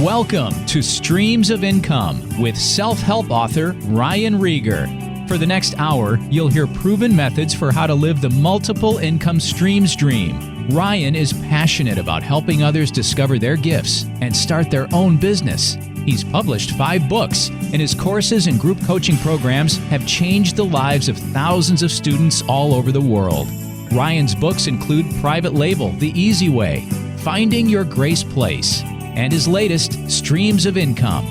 Welcome to Streams of Income with self-help author Ryan Rieger. For the next hour, you'll hear proven methods for how to live the multiple income streams dream. Ryan is passionate about helping others discover their gifts and start their own business. He's published 5 books, and his courses and group coaching programs have changed the lives of thousands of students all over the world. Ryan's books include Private Label, The Easy Way, Finding Your Grace Place, and his latest, Streams of Income.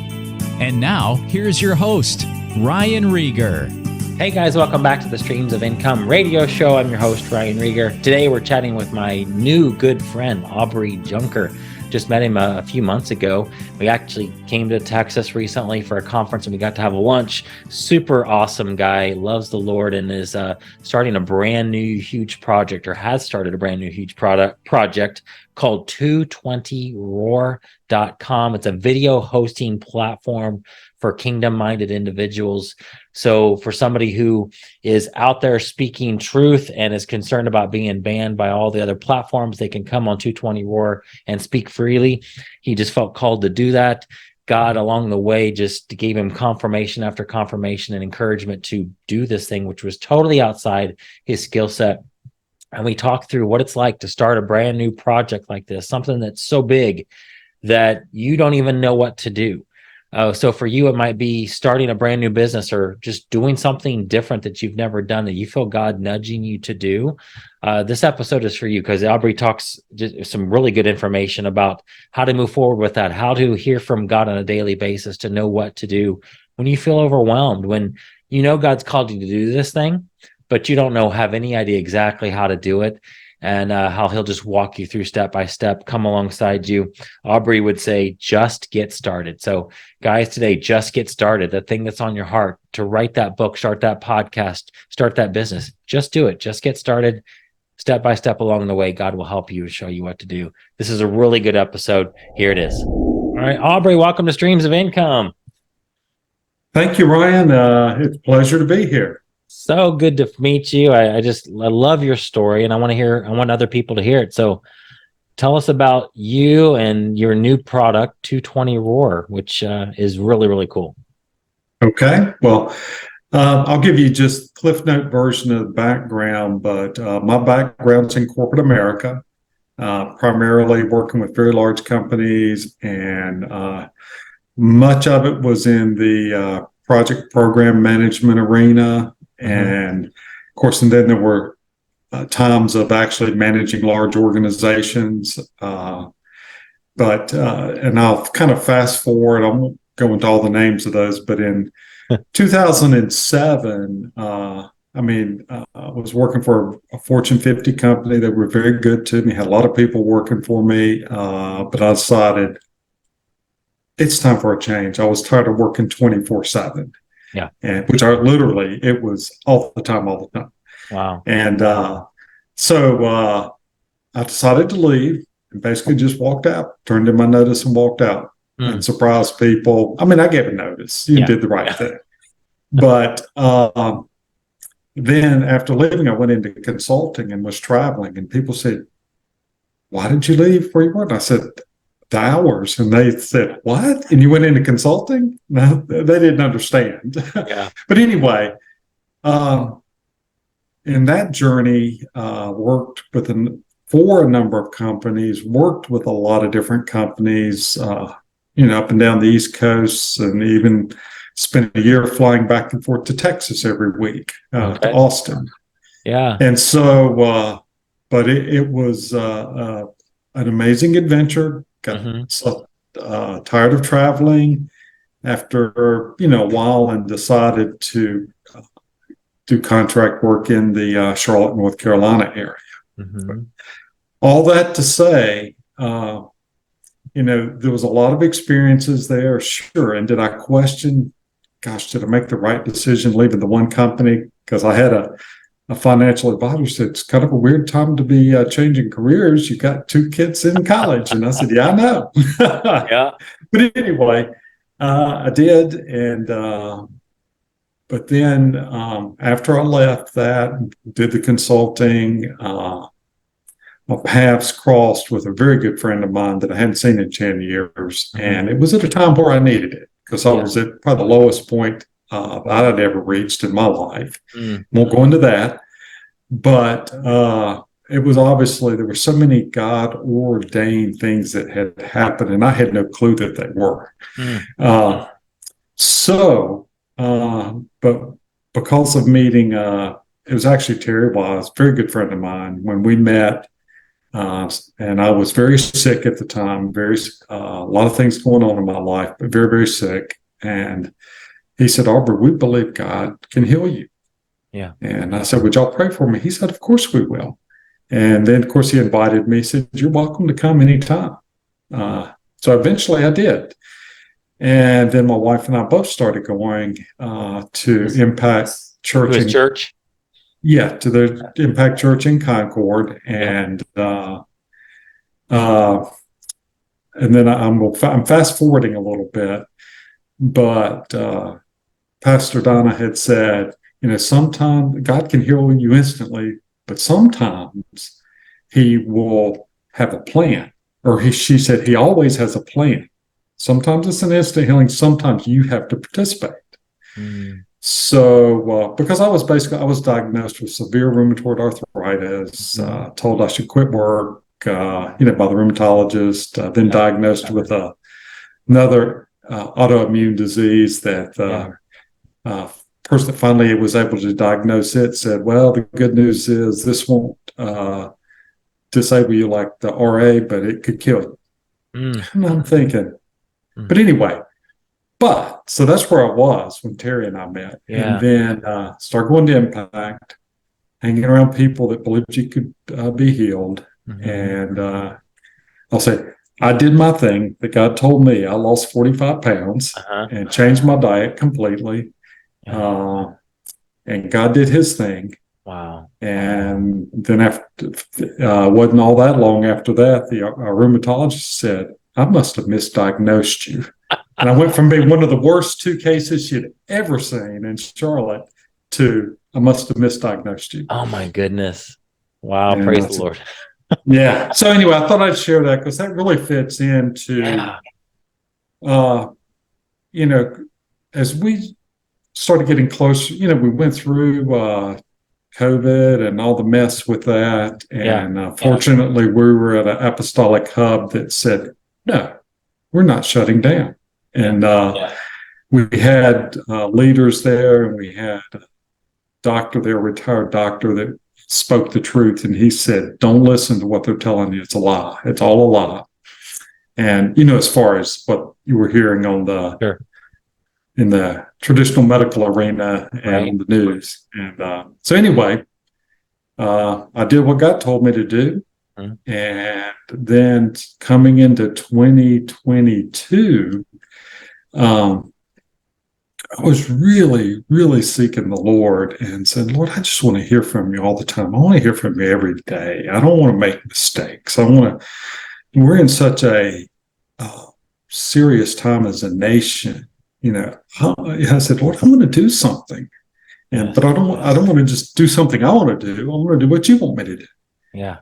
And now, here's your host, Ryan Rieger. Hey guys, welcome back to the Streams of Income radio show. I'm your host, Ryan Rieger. Today we're chatting with my new good friend, Aubrey Junker. Just met him a few months ago. We actually came to Texas recently for a conference and we got to have a lunch. Super awesome guy, loves the Lord, and is starting a brand new huge project, or has started a brand new huge project called 220roar.com. It's a video hosting platform for kingdom-minded individuals. So for somebody who is out there speaking truth and is concerned about being banned by all the other platforms, they can come on 220 Roar and speak freely. He just felt called to do that. God along the way just gave him confirmation after confirmation and encouragement to do this thing, which was totally outside his skill set. And we talked through what it's like to start a brand new project like this, something that's so big that you don't even know what to do. So for you, it might be starting a brand new business or just doing something different that you've never done that you feel God nudging you to do. This episode is for you because Aubrey talks just some really good information about how to move forward with that, how to hear from God on a daily basis to know what to do when you feel overwhelmed, when you know God's called you to do this thing, but you don't have any idea exactly how to do it. And how he'll just walk you through step by step, come alongside you. Aubrey would say, just get started. So guys, today, just get started. The thing that's on your heart, to write that book, start that podcast, start that business, just do it. Just get started. Step by step along the way, God will help you, show you what to do. This is a really good episode. Here it is. All right, Aubrey, welcome to Streams of Income. Thank you, Ryan. It's a pleasure to be here. So good to meet you. I love your story, and I want other people to hear it. So tell us about you and your new product, 220 Roar, which is really, really cool. Okay. Well, I'll give you just Cliff Note version of the background, but my background's in corporate America, primarily working with very large companies, and much of it was in the project program management arena. And of course, and then there were times of actually managing large organizations. And I'll kind of fast forward. I won't go into all the names of those, but in 2007, I was working for a Fortune 50 company that were very good to me, had a lot of people working for me. But I decided it's time for a change. I was tired of working 24/7. Yeah. And which it was all the time. Wow. And so I decided to leave and basically just walked out, turned in my notice and walked out and surprised people. I mean, I gave a notice. You did the right thing. But then after leaving, I went into consulting and was traveling, and people said, "Why did you leave where you were?" And I said, "The hours." And they said, "What? And you went into consulting?" No, they didn't understand. Yeah. But anyway, in that journey, worked for a number of companies, worked with a lot of different companies, up and down the East Coast, and even spent a year flying back and forth to Texas every week, to Austin. Yeah. And so, but it was an amazing adventure. Got so tired of traveling after a while, and decided to do contract work in the Charlotte, North Carolina area. All that to say, there was a lot of experiences there, sure. And did I question, gosh, did I make the right decision leaving the one company? Because I had a financial advisor said, it's kind of a weird time to be changing careers. You got 2 kids in college. And I said, yeah, I know. Yeah. But anyway, I did. And, but then after I left that, did the consulting, my paths crossed with a very good friend of mine that I hadn't seen in 10 years. And it was at a time where I needed it because I was at probably the lowest point that I'd ever reached in my life. Won't go into that. But it was obviously, there were so many God ordained things that had happened, and I had no clue that they were. But because of meeting, it was actually Terry Wise, a very good friend of mine. When we met, and I was very sick at the time, a lot of things going on in my life, but very, very sick. And he said, Aubrey, we believe God can heal you. Yeah. And I said, would y'all pray for me? He said, of course we will. And then, of course, he invited me. He said, you're welcome to come anytime. So eventually I did. And then my wife and I both started going to Impact Church. To his church? Yeah, to the Impact Church in Concord. And then I'm fast forwarding a little bit, but Pastor Donna had said, sometimes God can heal you instantly, but sometimes he will have a plan. Or she said he always has a plan. Sometimes it's an instant healing. Sometimes you have to participate. So because I was diagnosed with severe rheumatoid arthritis, told I should quit work, by the rheumatologist, then diagnosed with another autoimmune disease that person that finally was able to diagnose it said, well, the good news is this won't disable you like the RA, but it could kill you. And I'm thinking, but anyway, so that's where I was when Terry and I met. And then started going to Impact, hanging around people that believed you could be healed. And I'll say, I did my thing that God told me. I lost 45 pounds and changed my diet completely. And God did his thing. Wow. And then after, wasn't all that long after that, our rheumatologist said, I must have misdiagnosed you. And I went from being one of the worst 2 cases she'd ever seen in Charlotte to I must have misdiagnosed you. Oh my goodness. Wow. And praise the Lord. Yeah. So anyway, I thought I'd share that because that really fits into, as we started getting closer, we went through COVID and all the mess with that. And fortunately, we were at an apostolic hub that said, no, we're not shutting down. And we had leaders there, and we had a doctor there, a retired doctor that spoke the truth. And he said, don't listen to what they're telling you. It's a lie. It's all a lie. And, as far as what you were hearing on in the traditional medical arena and the news. And so anyway, I did what God told me to do. And then coming into 2022, I was really, really seeking the Lord and said, Lord, I just want to hear from you all the time. I want to hear from you every day. I don't want to make mistakes. We're in such a serious time as a nation. I said, Lord, I want to do something. But I don't want to just do something I want to do. I want to do what you want me to do. Yeah.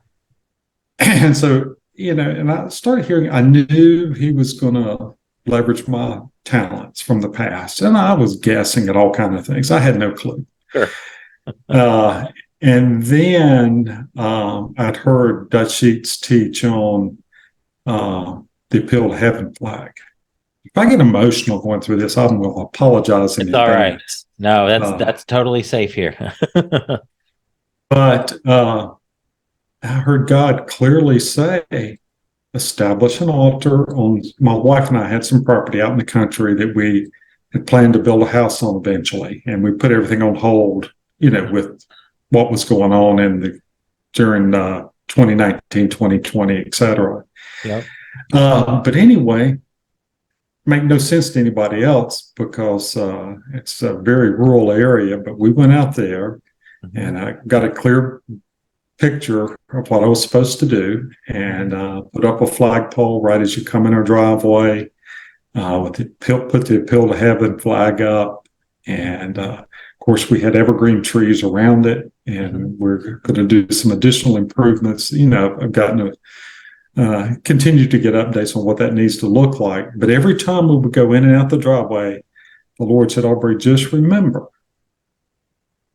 And so, and I started hearing, I knew he was going to leverage my talents from the past. And I was guessing at all kinds of things. I had no clue. Sure. And then I'd heard Dutch Sheets teach on the Appeal to Heaven flag. If I get emotional going through this, I will apologize in advance. All right. No, that's totally safe here. But I heard God clearly say, establish an altar on. My wife and I had some property out in the country that we had planned to build a house on eventually, and we put everything on hold, with what was going on during 2019, 2020, et cetera. Yep. But anyway, make no sense to anybody else because it's a very rural area. But we went out there, and I got a clear picture of what I was supposed to do, and put up a flagpole right as you come in our driveway, put the Appeal to Heaven flag up, and of course, we had evergreen trees around it, and we're going to do some additional improvements. I've gotten to continue to get updates on what that needs to look like. But every time we would go in and out the driveway, the Lord said, Aubrey, just remember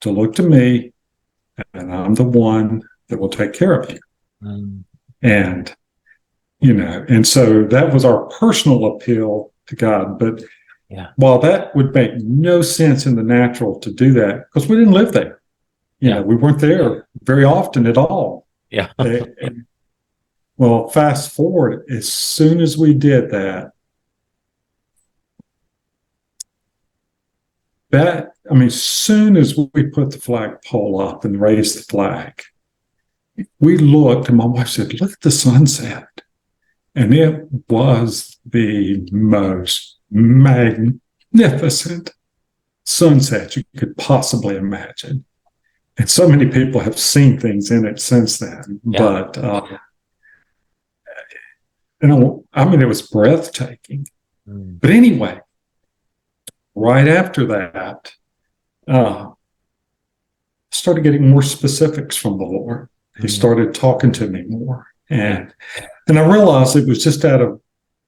to look to me, and I'm the one that will take care of you. And, and so that was our personal appeal to God. But while that would make no sense in the natural to do that, because we didn't live there, we weren't there very often at all. Well, fast forward, as soon as we did that, as soon as we put the flagpole up and raised the flag, we looked, and my wife said, look at the sunset. And it was the most magnificent sunset you could possibly imagine. And so many people have seen things in it since then. But, it was breathtaking. But anyway, right after that, started getting more specifics from the Lord. He started talking to me more. And I realized it was just out of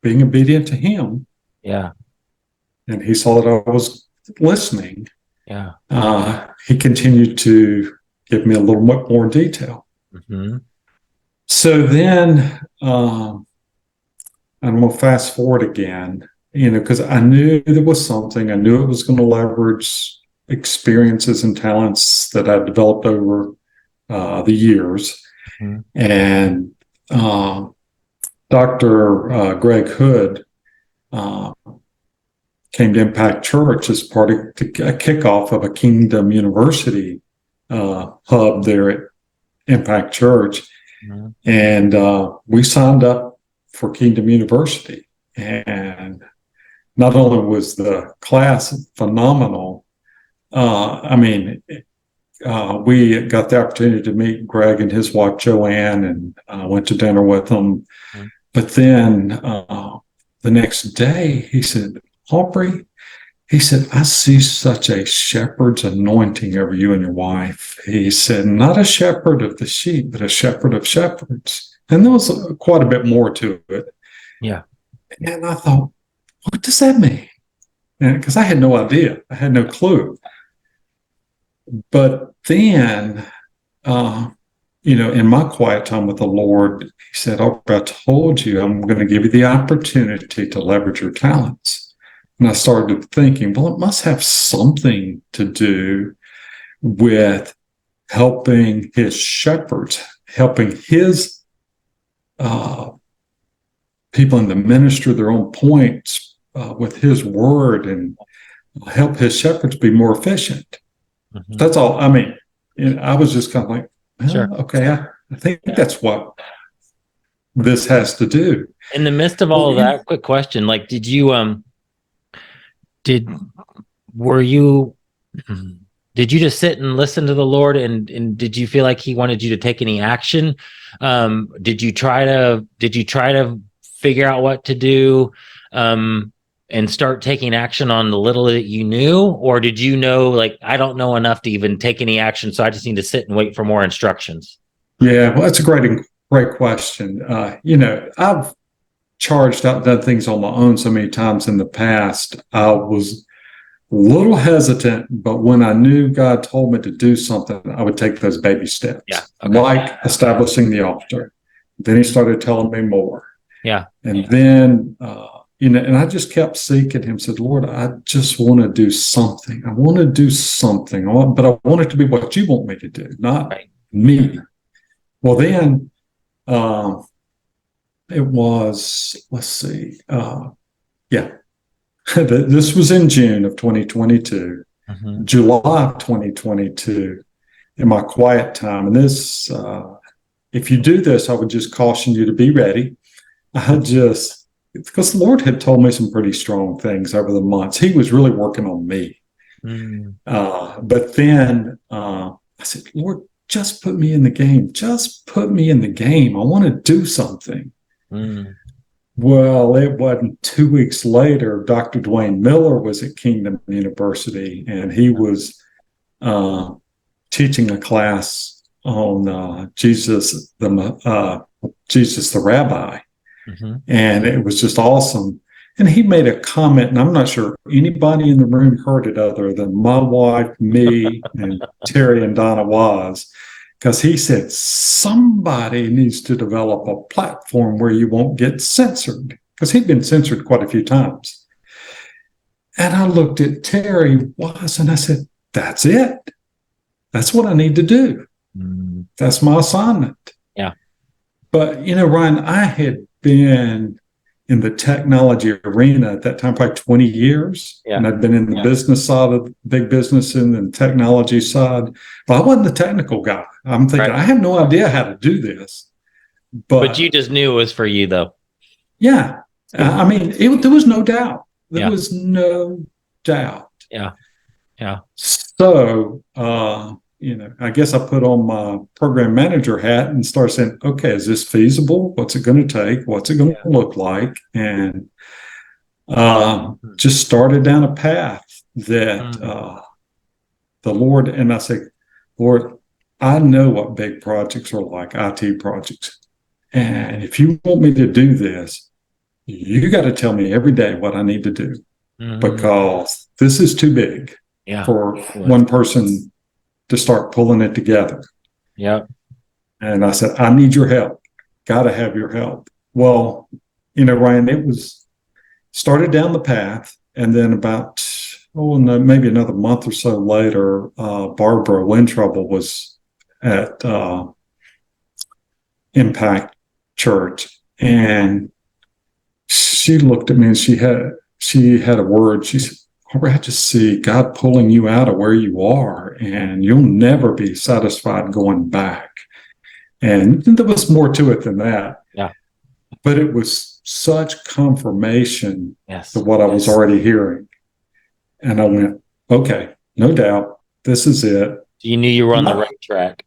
being obedient to him. And he saw that I was listening. He continued to give me a little bit more detail. So then, I'm going to fast forward again, because I knew there was something. I knew it was going to leverage experiences and talents that I've developed over the years. And Dr. Greg Hood came to Impact Church as part of a kickoff of a Kingdom University hub there at Impact Church. And we signed up for Kingdom University. And not only was the class phenomenal, we got the opportunity to meet Greg and his wife, Joanne, and went to dinner with them. But then the next day, he said, Aubrey, he said, I see such a shepherd's anointing over you and your wife. He said, not a shepherd of the sheep, but a shepherd of shepherds. And there was quite a bit more to it. And I thought, what does that mean? Because I had no idea. I had no clue. But then, in my quiet time with the Lord, he said, oh, I told you I'm going to give you the opportunity to leverage your talents. And I started thinking, well, it must have something to do with helping his shepherds, helping his people in the ministry their own points with his word and help his shepherds be more efficient. That's all. I was just kind of like, okay, I think that's what this has to do. In the midst of all of that, quick question, like, did you just sit and listen to the Lord, and did you feel like he wanted you to take any action? Did you try to figure out what to do and start taking action on the little that you knew? Or did you know, like, I don't know enough to even take any action, so I just need to sit and wait for more instructions? Yeah, well, that's a great question. I've charged out, done things on my own so many times in the past. I was a little hesitant, but when I knew God told me to do something, I would take those baby steps. Like establishing the altar. Then he started telling me more. And then, and I just kept seeking him, said, Lord, I just want to do something. I want to do something, but I want it to be what you want me to do, not me. Well, then it was, let's see. This was in June of 2022, July of 2022, in my quiet time. And this, if you do this, I would just caution you to be ready. Because the Lord had told me some pretty strong things over the months. He was really working on me. But then I said, Lord, just put me in the game. Just put me in the game. I want to do something. Well, it wasn't 2 weeks later, Dr. Dwayne Miller was at Kingdom University, and he was teaching a class on Jesus the Rabbi, and it was just awesome. And he made a comment, and I'm not sure anybody in the room heard it other than my wife, me, and Terry and Donna was, because he said somebody needs to develop a platform where you won't get censored, because he'd been censored quite a few times. And I looked at Terry Wise and I said, that's it. That's what I need to do. That's my assignment. Yeah. But, Ryan, I had been in the technology arena at that time, probably 20 years. Yeah. And I'd been in the business side of big business and the technology side, but I wasn't the technical guy. I'm thinking, I have no idea how to do this. But you just knew it was for you, though. Yeah. I mean, there was no doubt. There was no doubt. Yeah. Yeah. So, I guess I put on my program manager hat and started saying, okay, is this feasible? What's it going to take? What's it going to look like? And just started down a path that the Lord, and I say, Lord, I know what big projects are like, IT projects. And if you want me to do this, you got to tell me every day what I need to do, because this is too big for one person to start pulling it together. Yeah. And I said, I need your help. Got to have your help. Well, Ryan, it was started down the path. And then about, maybe another month or so later, Barbara Wintrouble was at Impact Church. And she looked at me and she had a word. She said, I just see God pulling you out of where you are, and you'll never be satisfied going back. And there was more to it than that. Yeah. But it was such confirmation to what I was already hearing. And I went, okay, no doubt, this is it. You knew you were on the right track.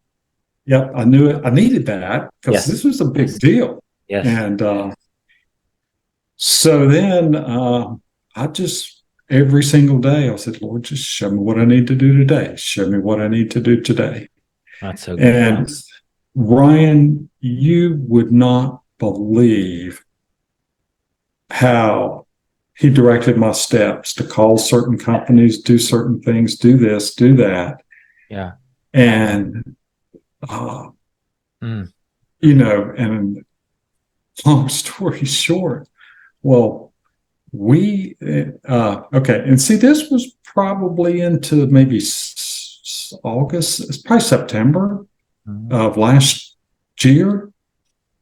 Yep, I knew it. I needed that because this was a big deal. Yes. And so then I just, every single day, I said, Lord, just show me what I need to do today. Show me what I need to do today. That's so good. And Ryan, you would not believe how he directed my steps to call certain companies, do certain things, do this, do that. Yeah. And, and long story short, well, okay. And see, this was probably into maybe August, it's probably September of last year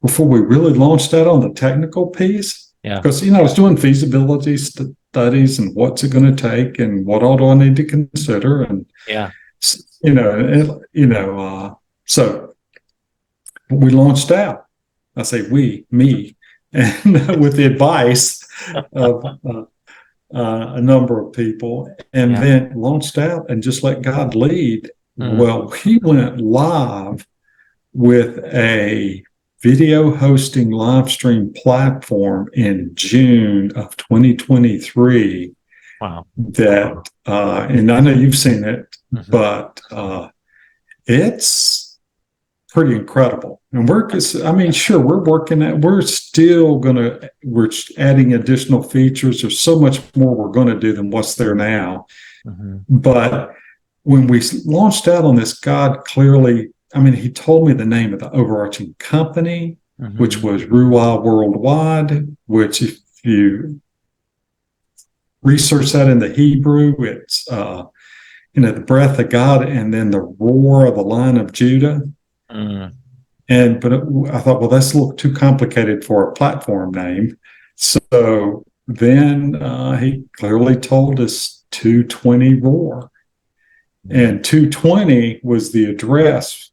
before we really launched that on the technical piece. Yeah. Because, I was doing feasibility studies and what's it going to take and what all do I need to consider. And, so we launched out. I say me, and with the advice of a number of people, and then launched out and just let God lead. Well, he went live with a video hosting live stream platform in June of 2023. Wow. That, and I know you've seen it, but it's pretty incredible. And we're working at, we're adding additional features. There's so much more we're going to do than what's there now. But when we launched out on this, God clearly, he told me the name of the overarching company, which was Ruah Worldwide, which if you research that in the Hebrew, it's, the breath of God and then the roar of the Lion of Judah. But I thought, well, that's a little too complicated for a platform name. So then he clearly told us 220 Roar. And 220 was the address,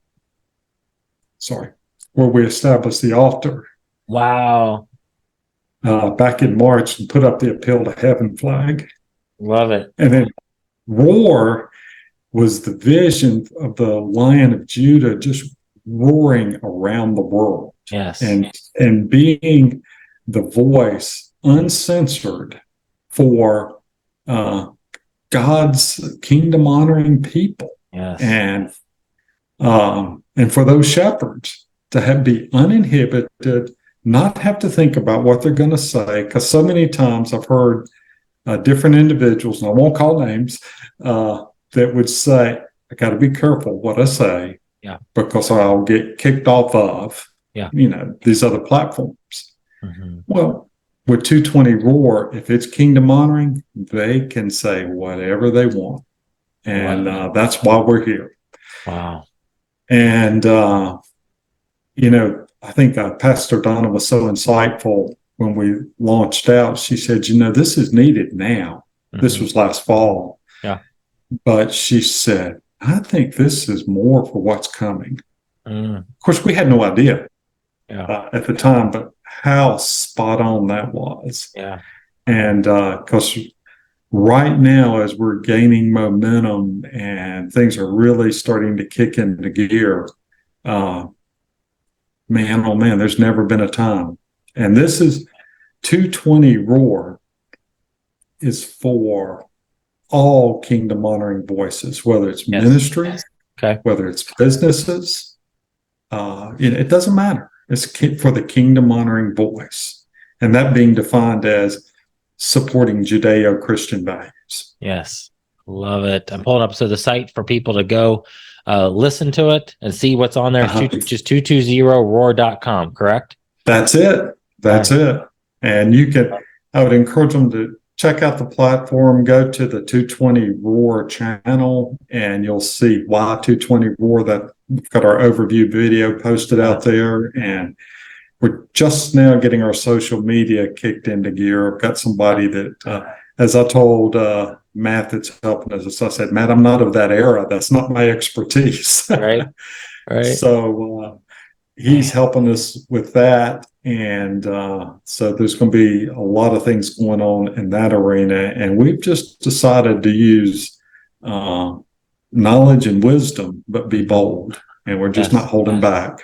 where we established the altar. Wow. Back in March, and put up the Appeal to Heaven flag. Love it. And then Roar was the vision of the Lion of Judah just roaring around the world. Yes. And being the voice uncensored for God's kingdom honoring people. Yes. And for those shepherds to be uninhibited, not have to think about what they're going to say, because so many times I've heard different individuals, and I won't call names, that would say, I got to be careful what I say, because I'll get kicked off of, these other platforms. Mm-hmm. Well, with 220 Roar, if it's kingdom honoring, they can say whatever they want. And that's why we're here. Wow. And, I think Pastor Donna was so insightful when we launched out. She said, this is needed now. Mm-hmm. This was last fall. Yeah. But she said, I think this is more for what's coming. Mm. Of course, we had no idea at the time, but how spot on that was. Yeah. And because right now, as we're gaining momentum and things are really starting to kick into gear, man, oh man, there's never been a time. And this is 220 Roar is for all kingdom honoring voices, whether it's ministries, whether it's businesses, it doesn't matter. It's for the kingdom honoring voice. And that being defined as supporting Judeo-Christian values. Yes. Love it. I'm pulling up the site for people to go listen to it and see what's on there. Just 220roar.com, correct? That's it. That's it. And I would encourage them to check out the platform, go to the 220 Roar channel, and you'll see why 220 Roar. That we've got our overview video posted out there, and we're just now getting our social media kicked into gear. I've got somebody that, as I told Matt that's helping us, I said, Matt, I'm not of that era. That's not my expertise. Right. So he's helping us with that. And so there's going to be a lot of things going on in that arena. And we've just decided to use knowledge and wisdom, but be bold. And we're just not holding back.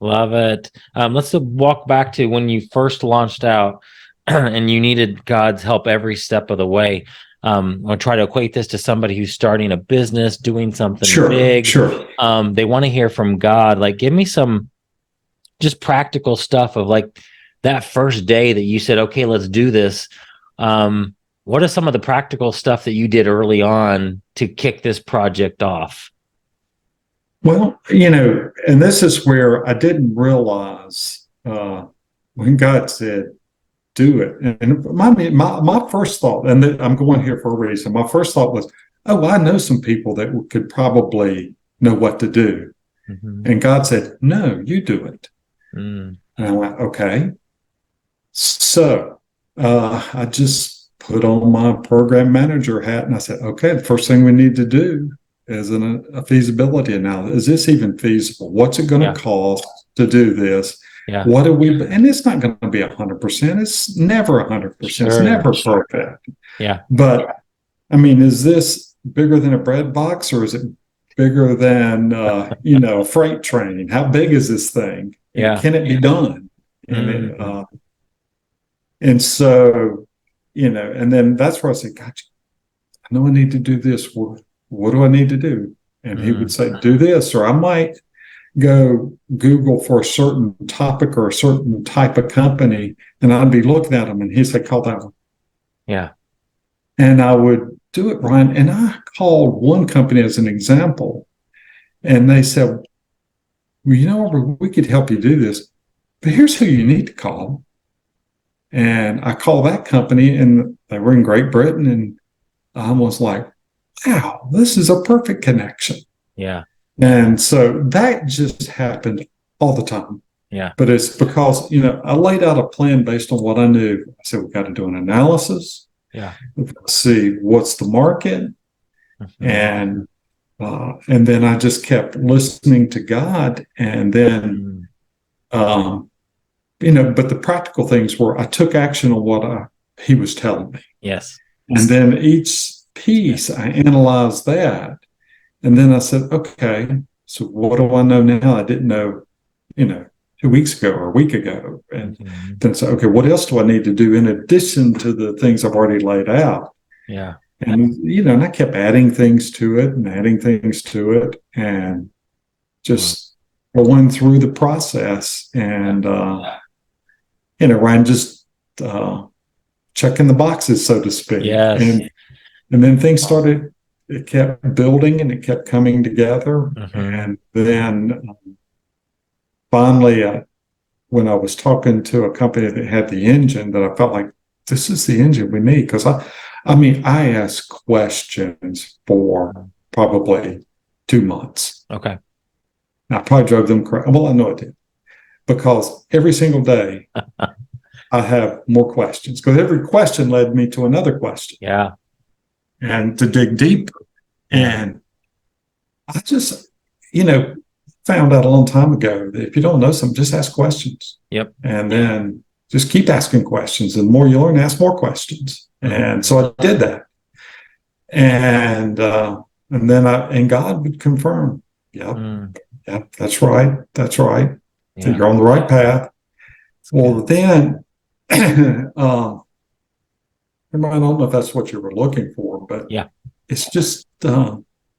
Love it. Let's walk back to when you first launched out and you needed God's help every step of the way. I'll try to equate this to somebody who's starting a business, doing something big. Sure. They want to hear from God. Like, give me some just practical stuff of like that first day that you said, okay, let's do this. What are some of the practical stuff that you did early on to kick this project off? Well, and this is where I didn't realize when God said, do it. And my first thought, and I'm going here for a reason, my first thought was, I know some people that could probably know what to do. Mm-hmm. And God said, no, you do it. Mm. And I went, okay. So I just put on my program manager hat and I said, okay, the first thing we need to do is a feasibility analysis. Is this even feasible? What's it going to cost to do this? Yeah. What do we? And it's not going to be 100%. It's never 100%. Sure. It's never perfect. Yeah. But I mean, is this bigger than a bread box, or is it bigger than a freight train? How big is this thing? Yeah. Can it be done? And so, and then that's where I said, "Gotcha. I know I need to do this. What do I need to do?" And he would say, "Do this," or I might go Google for a certain topic or a certain type of company, and I'd be looking at them, and he'd say, "Call that one." Yeah. And I would do it, Ryan. And I called one company as an example, and they said, "Well, we could help you do this, but here's who you need to call." And I called that company, and they were in Great Britain, and I was like, wow, this is a perfect connection. Yeah. And so that just happened all the time. Yeah. But it's because, I laid out a plan based on what I knew. I said, we've got to do an analysis. Yeah. We've got to see what's the market. Mm-hmm. And then I just kept listening to God. And then, but the practical things were I took action on what he was telling me. Yes. And then each piece, I analyzed that. And then I said, okay, so what do I know now I didn't know, 2 weeks ago or a week ago? And then say, okay, what else do I need to do in addition to the things I've already laid out? Yeah. And, and I kept adding things to it and adding things to it and just going through the process. And, Ryan, just checking the boxes, so to speak. Yes. And then things started, it kept building and it kept coming together. And then finally, when I was talking to a company that had the engine, that I felt like this is the engine we need. Because I asked questions for probably 2 months. Okay. I probably drove them crazy. Well, I know I did. Because every single day I have more questions. Because every question led me to another question. Yeah. And to dig deeper. And I just, found out a long time ago that if you don't know something, just ask questions. Yep. And then just keep asking questions. And the more you learn, ask more questions. And so I did that. And then God would confirm, yep, that's right. That's right. Yeah. So you're on the right path. Well, then, I don't know if that's what you were looking for, but it's just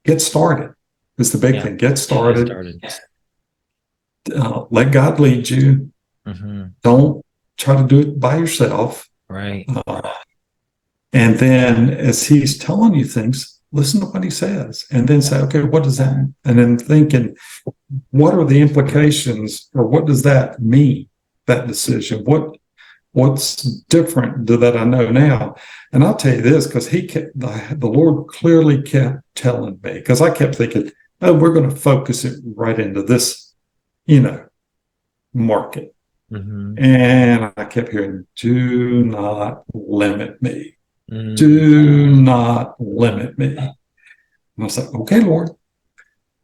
get started. It's the big thing. Get started. Let God lead you. Don't try to do it by yourself. Right. And then as he's telling you things, listen to what he says and then say, okay, what does that mean? And then thinking, what are the implications or what does that mean, that decision? What's different that I know now? And I'll tell you this, because the Lord clearly kept telling me, because I kept thinking, oh, we're going to focus it right into this, market. And I kept hearing, do not limit me. Do not limit me. And I was like, okay, Lord.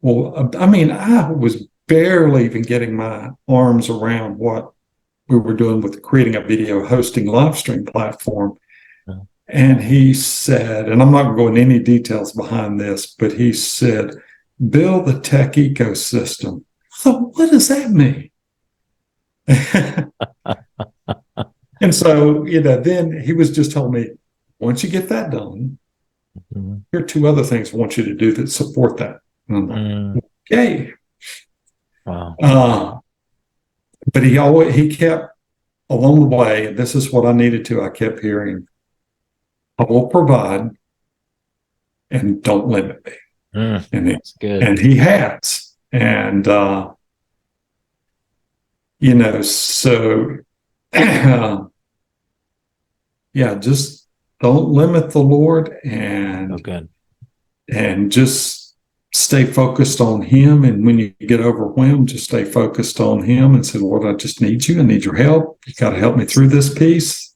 Well, I was barely even getting my arms around what we were doing with creating a video hosting live stream platform. And he said, and I'm not going to go into any details behind this, but he said, build the tech ecosystem. So what does that mean? And so, then he was just telling me, once you get that done, here are 2 other things I want you to do that support that. And I'm like, okay. Wow. But he kept along the way, and this is what I needed to, I kept hearing, I will provide and don't limit me. And that's good. And he has. And, so, just don't limit the Lord and just stay focused on him. And when you get overwhelmed, just stay focused on him and say, Lord, I just need you. I need your help. You got to help me through this piece.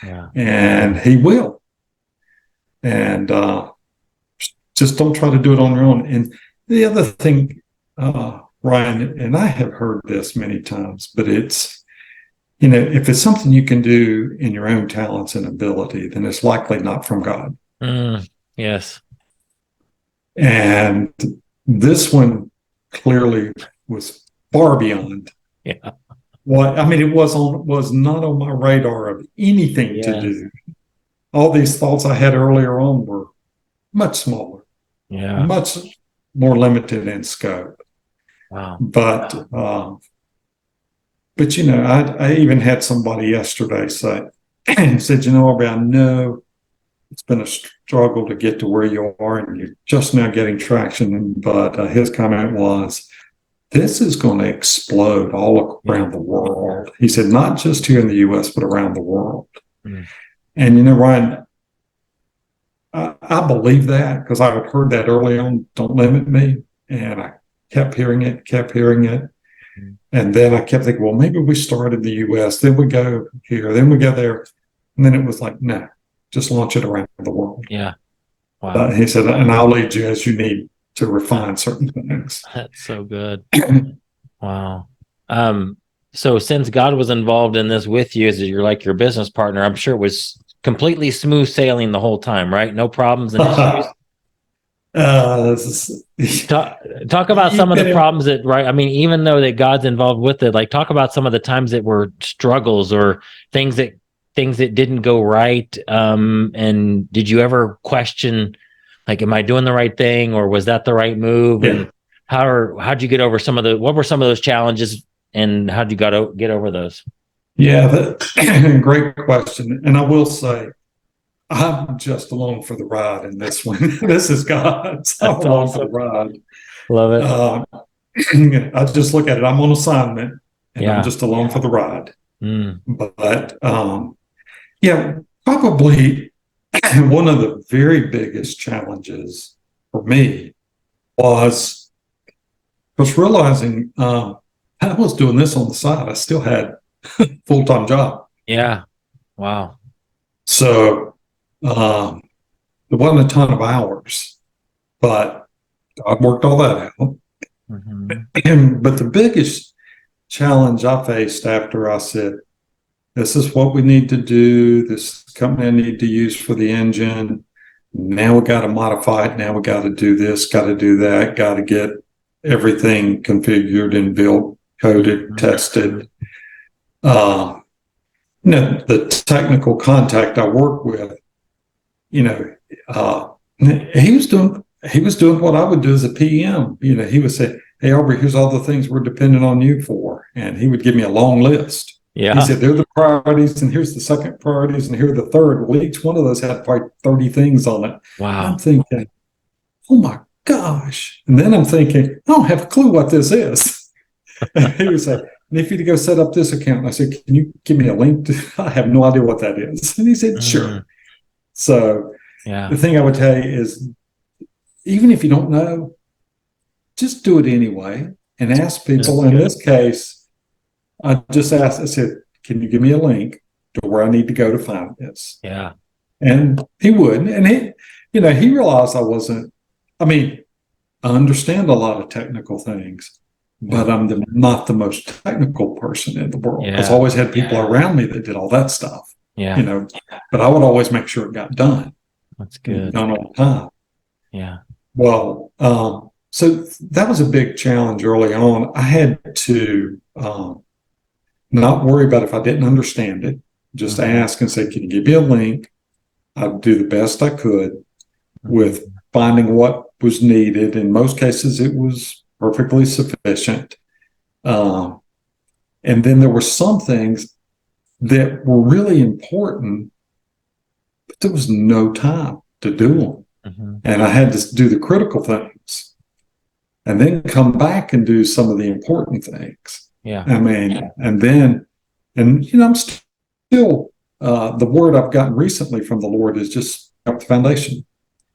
Yeah. And he will. And just don't try to do it on your own. And the other thing, Ryan, and I have heard this many times, but it's, if it's something you can do in your own talents and ability, then it's likely not from God. Yes. And this one clearly was far beyond. Yeah. It was not on my radar of anything to do. All these thoughts I had earlier on were much smaller. Yeah. Much more limited in scope. Wow. But I even had somebody yesterday say, said, Aubrey, I know it's been a struggle to get to where you are and you're just now getting traction. But his comment was, this is going to explode all around the world. He said, not just here in the U.S., but around the world. And, Ryan, I believe that because I had heard that early on, don't limit me. And I kept hearing it. And then I kept thinking, well, maybe we start in the U.S., then we go here, then we go there. And then it was like, no, just launch it around the world. Yeah. Wow. He said, and I'll lead you as you need to refine certain things. That's so good. Wow. So since God was involved in this with you as you're like your business partner, I'm sure it was completely smooth sailing the whole time, right? No problems and issues. Talk about some of the problems that, right? Even though that God's involved with it, like talk about some of the times that were struggles or things that things that didn't go right? And did you ever question, like, am I doing the right thing, or was that the right move? Yeah. And how'd you get over what were some of those challenges, and how'd you get over those? Yeah, great question. And I will say, I'm just along for the ride in this one. This is God. So I'm That's along for the awesome. ride. Love it. I just look at it. I'm on assignment, and I'm Yeah. just along for the ride. Mm. But yeah, probably one of the very biggest challenges for me was realizing I was doing this on the side. I still had full-time job. Yeah. Wow. So there wasn't a ton of hours, but I worked all that out. But the biggest challenge I faced after I said, this is what we need to do, this company I need to use for the engine. Now we got to modify it. Now we got to do this, got to do that, got to get everything configured and built, coded, tested. The technical contact I work with, he was doing what I would do as a PM. He would say, "Hey, Aubrey, here's all the things we're dependent on you for," and he would give me a long list. Yeah. He said, "They're the priorities, and here's the second priorities, and here are the third." Well, each one of those had probably 30 things on it. Wow. I'm thinking, oh my gosh. And then I'm thinking, I don't have a clue what this is. And he was like, "And if you to go set up this account," and I said, "Can you give me a link I have no idea what that is." And he said, "Sure." So the thing I would tell you is, even if you don't know, just do it anyway and ask people. In this case, I just asked, I said, "Can you give me a link to where I need to go to find this?" Yeah. And he would. And he realized I understand a lot of technical things, but I'm not the most technical person in the world. Because I always had people around me that did all that stuff. Yeah. But I would always make sure it got done. That's good. Done all the time. Yeah. Well, so that was a big challenge early on. I had to not worry about if I didn't understand it. Just ask and say, "Can you give me a link?" I'd do the best I could with finding what was needed. In most cases, it was perfectly sufficient. And then there were some things that were really important, but there was no time to do them. And I had to do the critical things and then come back and do some of the important things. Yeah. I'm still, the word I've gotten recently from the Lord is just up the foundation.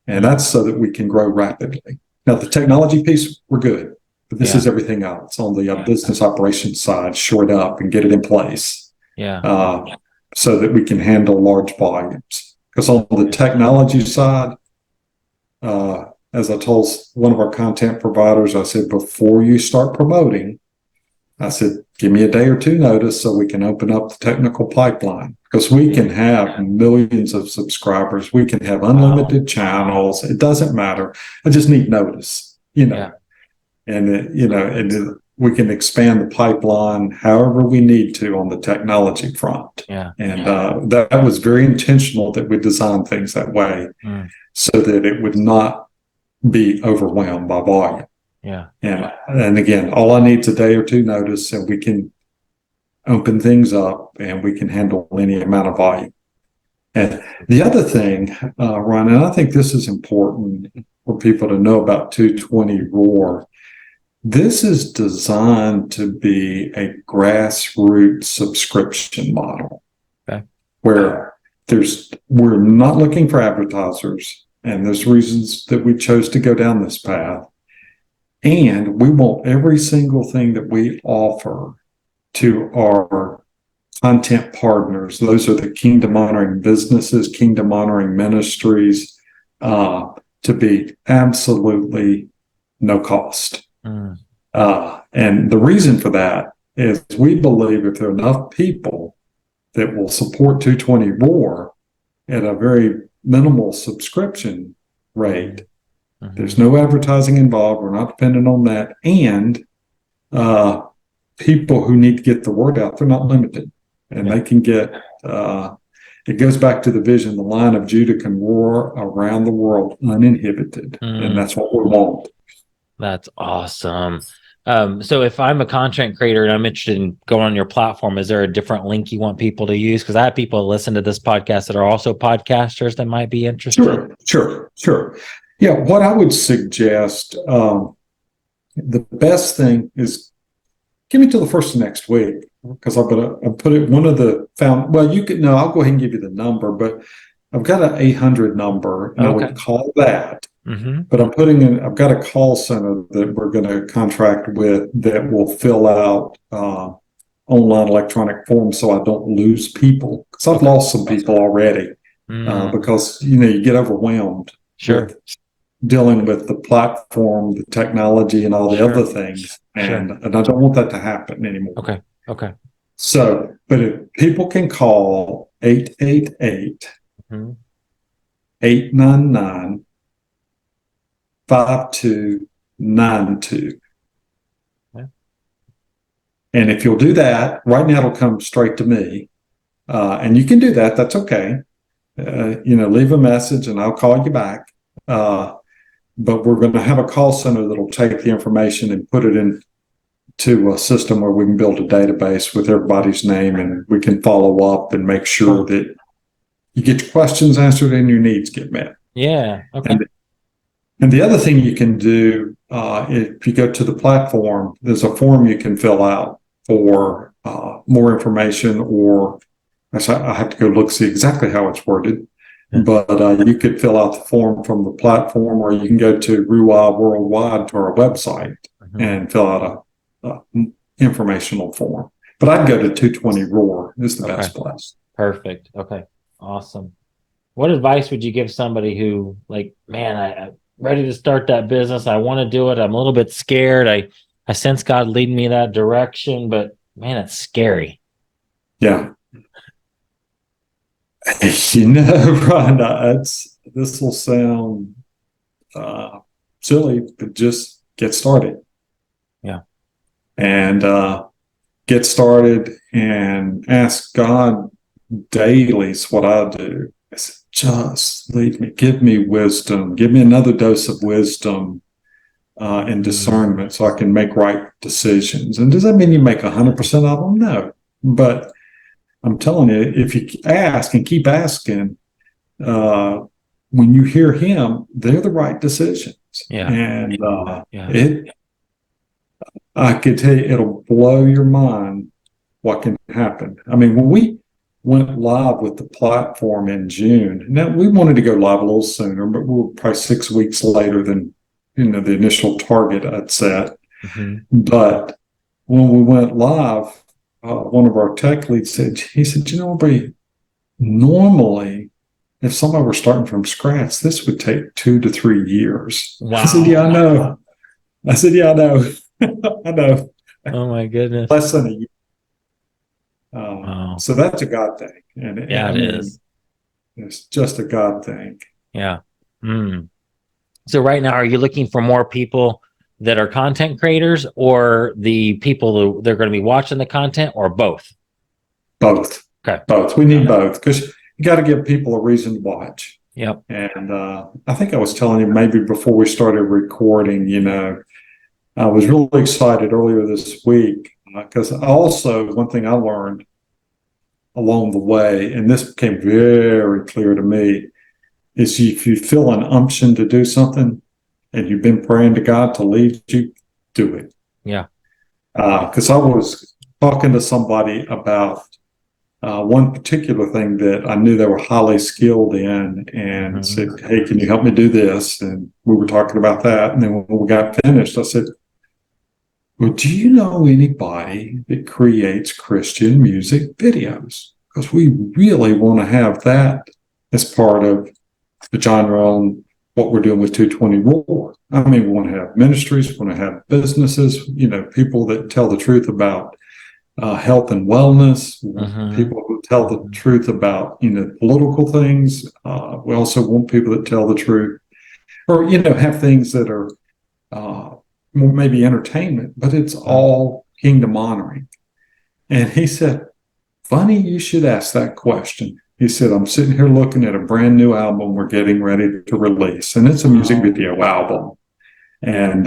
And that's so that we can grow rapidly. Now, the technology piece, we're good, but this is everything else on the business operations side, shore it up and get it in place. So that we can handle large volumes. Because on the technology side, as I told one of our content providers, I said, before you start promoting, I said, give me a day or two notice so we can open up the technical pipeline. Because we can have millions of subscribers. We can have unlimited channels. It doesn't matter. I just need notice, and we can expand the pipeline however we need to on the technology front. That was very intentional that we designed things that way so that it would not be overwhelmed by volume. And again, all I need is a day or two notice, and we can open things up and we can handle any amount of volume. And the other thing, Ron, and I think this is important for people to know about 220 Roar, this is designed to be a grassroots subscription model where we're not looking for advertisers, and there's reasons that we chose to go down this path. And we want every single thing that we offer to our content partners. Those are the kingdom honoring businesses, kingdom honoring ministries, to be absolutely no cost. And the reason for that is we believe if there are enough people that will support 220 Roar at a very minimal subscription rate, there's no advertising involved. We're not dependent on that. And people who need to get the word out, they're not limited. And they can get it goes back to the vision. The Lion of Judah can roar around the world uninhibited, and that's what we want. That's awesome. So if I'm a content creator and I'm interested in going on your platform, is there a different link you want people to use? Because I have people listen to this podcast that are also podcasters that might be interested. Sure. Yeah, what I would suggest, the best thing is give me till the first of next week, because I'll put it one of the I'll go ahead and give you the number, but I've got an 800 number, and I would call that. But I've got a call center that we're going to contract with that will fill out online electronic forms so I don't lose people, because I've lost some people already because you get overwhelmed with dealing with the platform, the technology, and all the other things, and I don't want that to happen anymore. Okay. So, but if people can call 888 899 5292. And if you'll do that, right now it'll come straight to me. And you can do that. That's okay. Leave a message and I'll call you back. But we're going to have a call center that'll take the information and put it into a system where we can build a database with everybody's name, and we can follow up and make sure that you get your questions answered and your needs get met. Yeah. Okay. And the other thing you can do, if you go to the platform, there's a form you can fill out for more information, or I have to go look, see exactly how it's worded. But you could fill out the form from the platform, or you can go to RUA Worldwide to our website and fill out a informational form. But I'd go to 220 Roar is the best place. Perfect. Okay. Awesome. What advice would you give somebody who, like, man, I'm ready to start that business. I want to do it. I'm a little bit scared. I sense God leading me that direction, but man, it's scary. Yeah. Ryan, this will sound silly, but just get started. Yeah. And get started and ask God daily is what I do. I said, just lead me, give me wisdom, give me another dose of wisdom and discernment so I can make right decisions. And does that mean you make 100% of them? No. But I'm telling you, if you ask and keep asking, when you hear him, they're the right decisions. Yeah. And I could tell you, it'll blow your mind what can happen. I mean, when we went live with the platform in June, now we wanted to go live a little sooner, but we were probably 6 weeks later than the initial target I'd set. But when we went live, one of our tech leads said, Aubrey, normally if somebody were starting from scratch, this would take 2 to 3 years. Wow. I said, yeah, I know. I know. I know. Oh my goodness. Less than a year. So that's a God thing. And it is. It's just a God thing. Yeah. So right now, are you looking for more people that are content creators, or the people that they're going to be watching the content, or both? Both. Okay. Both. We need both, because you got to give people a reason to watch. Yep. And I think I was telling you maybe before we started recording, I was really excited earlier this week because also one thing I learned along the way, and this became very clear to me, is if you feel an unction to do something and you've been praying to God to lead you, do it. Yeah. Because I was talking to somebody about one particular thing that I knew they were highly skilled in, and said, hey, can you help me do this? And we were talking about that. And then when we got finished, I said, well, do you know anybody that creates Christian music videos? Because we really want to have that as part of the genre and what we're doing with 220 Roar. I mean, we want to have ministries, we want to have businesses, people that tell the truth about health and wellness, people who tell the truth about, political things. We also want people that tell the truth, or, have things that are maybe entertainment, but it's all kingdom honoring. And he said, funny you should ask that question. He said, I'm sitting here looking at a brand new album we're getting ready to release, and it's a music video album. And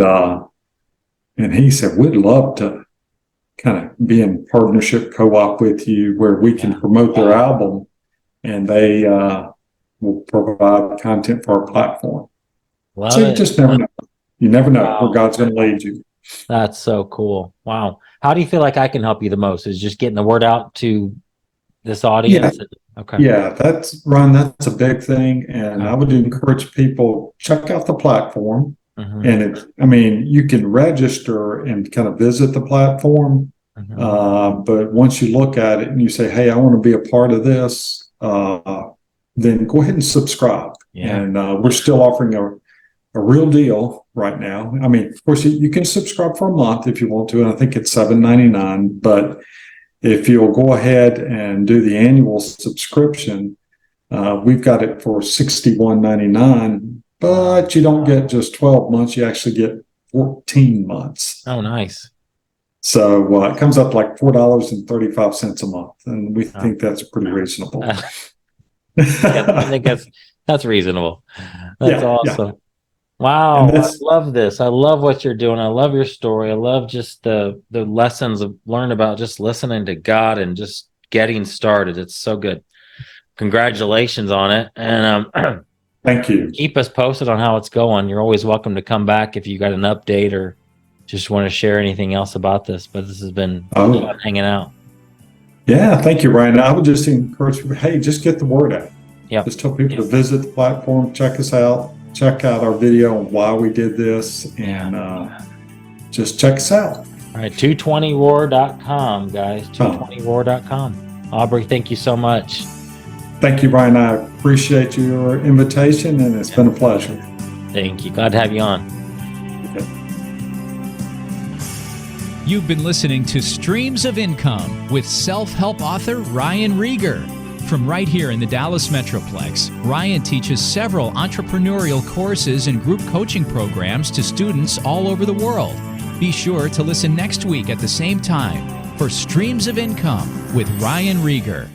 he said, we'd love to kind of be in partnership co-op with you where we can promote their album, and they will provide content for our platform. So you just never know. You never know where God's going to lead you. That's so cool. Wow. How do you feel like I can help you the most? Is just getting the word out to this audience? Okay. Yeah, that's a big thing. And I would encourage people, check out the platform. And you can register and kind of visit the platform. But once you look at it and you say, hey, I want to be a part of this, then go ahead and subscribe. And we're still offering a real deal right now. I mean, of course, you can subscribe for a month if you want to, and I think it's $7.99. But if you'll go ahead and do the annual subscription, we've got it for $61.99. But you don't get just 12 months; you actually get 14 months. Oh, nice! So it comes up like $4.35 a month, and we think that's pretty reasonable. I think that's reasonable. That's awesome. Yeah. Wow, I love this. I love what you're doing. I love your story. I love just the lessons I've learned about just listening to God and just getting started. It's so good. Congratulations on it. And thank you. Keep us posted on how it's going. You're always welcome to come back if you got an update or just want to share anything else about this. But this has been fun hanging out. Yeah, thank you, Ryan. I would just encourage people, hey, just get the word out. Yeah. Just tell people to visit the platform, check us out. Check out our video on why we did this, and just check us out. All right, 220roar.com, guys. 220roar.com. Aubrey, thank you so much. Thank you, Brian. I appreciate your invitation, and it's been a pleasure. Thank you. Glad to have you on. Okay. You've been listening to Streams of Income with self-help author Ryan Rieger. From right here in the Dallas Metroplex, Ryan teaches several entrepreneurial courses and group coaching programs to students all over the world. Be sure to listen next week at the same time for Streams of Income with Ryan Rieger.